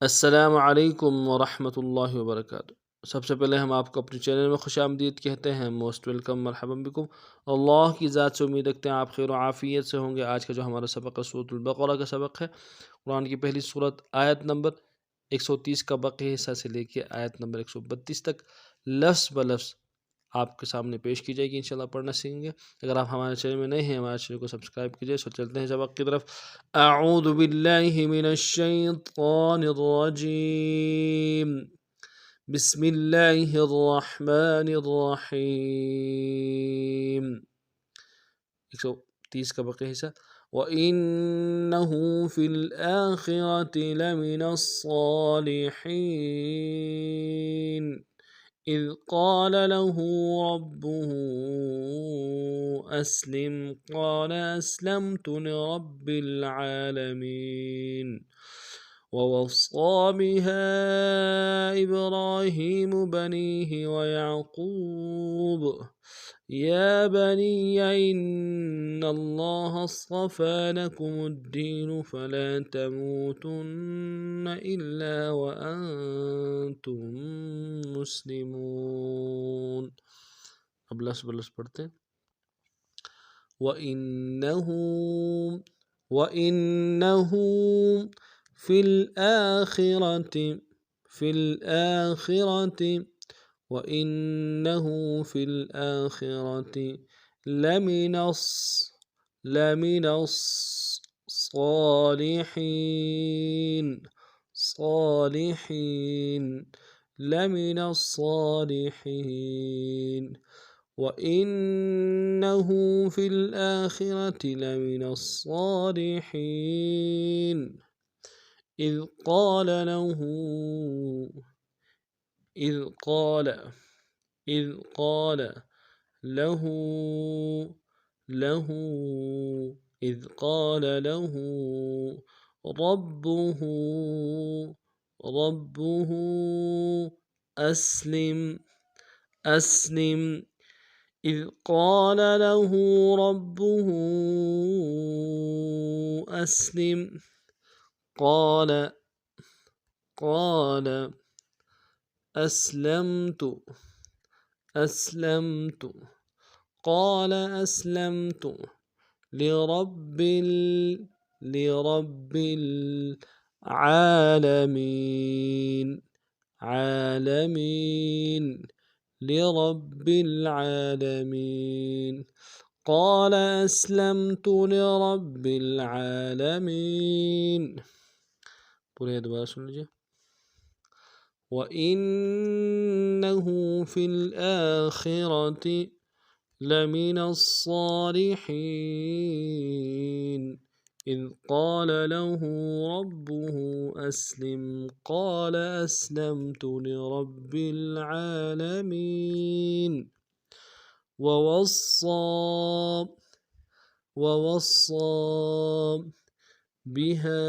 अस्सलामु अलैकुम वरहमतुल्लाहि वबरकातुहू। सबसे पहले हम आपको अपने चैनल में खुश आमदीद कहते हैं। मोस्ट वेलकम, मरहबा बिकुम। अल्लाह की ज़ात से उम्मीद रखते हैं आप खैर आफ़ियत से होंगे। आज का जो हमारा सबक है सूरह बक़रा का सबक है। कुरान की पहली सूरत आयत नंबर 130 का बाकी हिस्सा से लेकर आयत नंबर 132 तक लफ्ज़ ब लफ्ज़ आपके सामने पेश की जाएगी। इंशाल्लाह पढ़ना सीखेंगे। अगर आप हमारे चैनल में नए हैं, हमारे चैनल को सब्सक्राइब कीजिए। सो चलते हैं सबक की तरफ। अऊज़ु बिल्लाहि मिनश शैतानिर रजीम। बिस्मिल्लाहिर रहमानिर रहीम। 130 का बाकी हिस्सा। व इन्नहु फिल आखिरति लमिनस सालिहीन इज़ क़ाल लहू रब्बुहु अस्लिम क़ाल अस्लमतु लिरब्बिल आलमीन। ववस्सा बिहा इब्राहीम बनीहि वयाक़ूब या बनिय इन्नल्लाह अस्तफ़ा लकुमुद्दीन फला तमूतुन्न इल्ला व अंतुम मुस्लिमून। अब लफ्ज़ ब लफ्ज़ पढ़ते हैं। वइन्नहु फिल आखिरति वइन्नहु फिल आखिरति लमिनस सालिहीन लमिनस सालिहीन वइन्नहु फिल आखिरति लमिनस सालिहीन إذ قال له إذ قال إذ قال له له إذ قال له ربه ربه أسلم إذ قال له ربه أسلم قال أسلمت قال أسلمت لرب العالمين لرب العالمين قال أسلمت لرب العالمين। पूरे दोबारा सुन लीजिए। وإنه في الآخرة لمن الصالحين إذ قال له ربه أسلم قال أسلمت لرب العالمين ووصى بها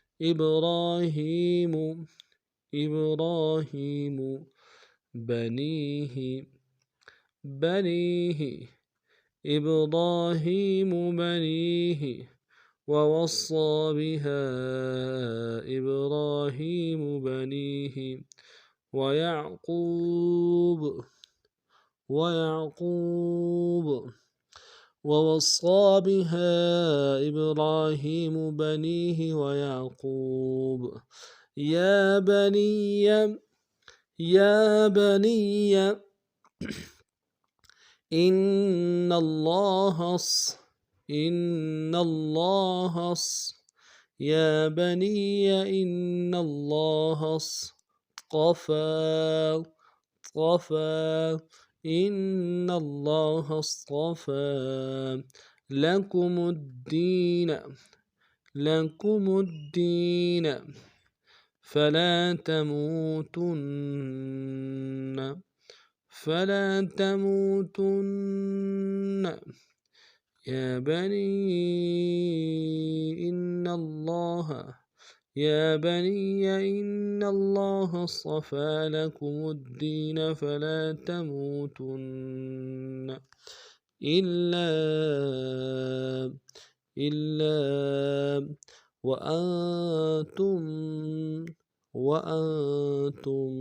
إبراهيم بنيه ووصى بها إبراهيم بنيه ويعقوب ووصى بها إبراهيم بنيه ويعقوب يا بني إن الله يا بني إن الله اصطفى إن الله اصطفى لكم الدين فلا تموتن يا بني إن الله اصطفى لكم الدين فلا تموتن إلا إلا وأنتم وأنتم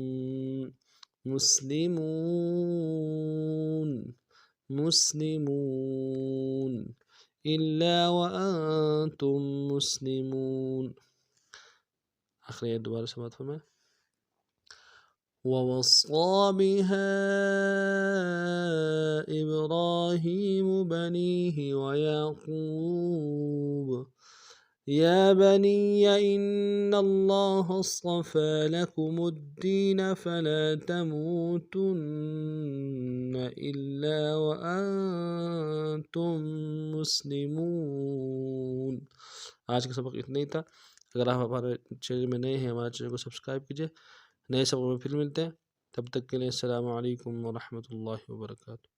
مسلمون مسلمون إلا وأنتم مسلمون. आखिरी आयत दोबारा समाप्त फरमाएं। ووصى بها إبراهيم بنيه ويعقوب يا بني إن الله اصطفى لكم الدين فلا تموتن إلا وأنتم مسلمون। आज का सबक इतना ही था। अगर आप हमारे चैनल में नए हैं, हमारे चैनल को सब्सक्राइब कीजिए। नए सबक में फिर मिलते हैं, तब तक के लिए अस्सलामु अलैकुम व रहमतुल्लाहि व बरकातुहू।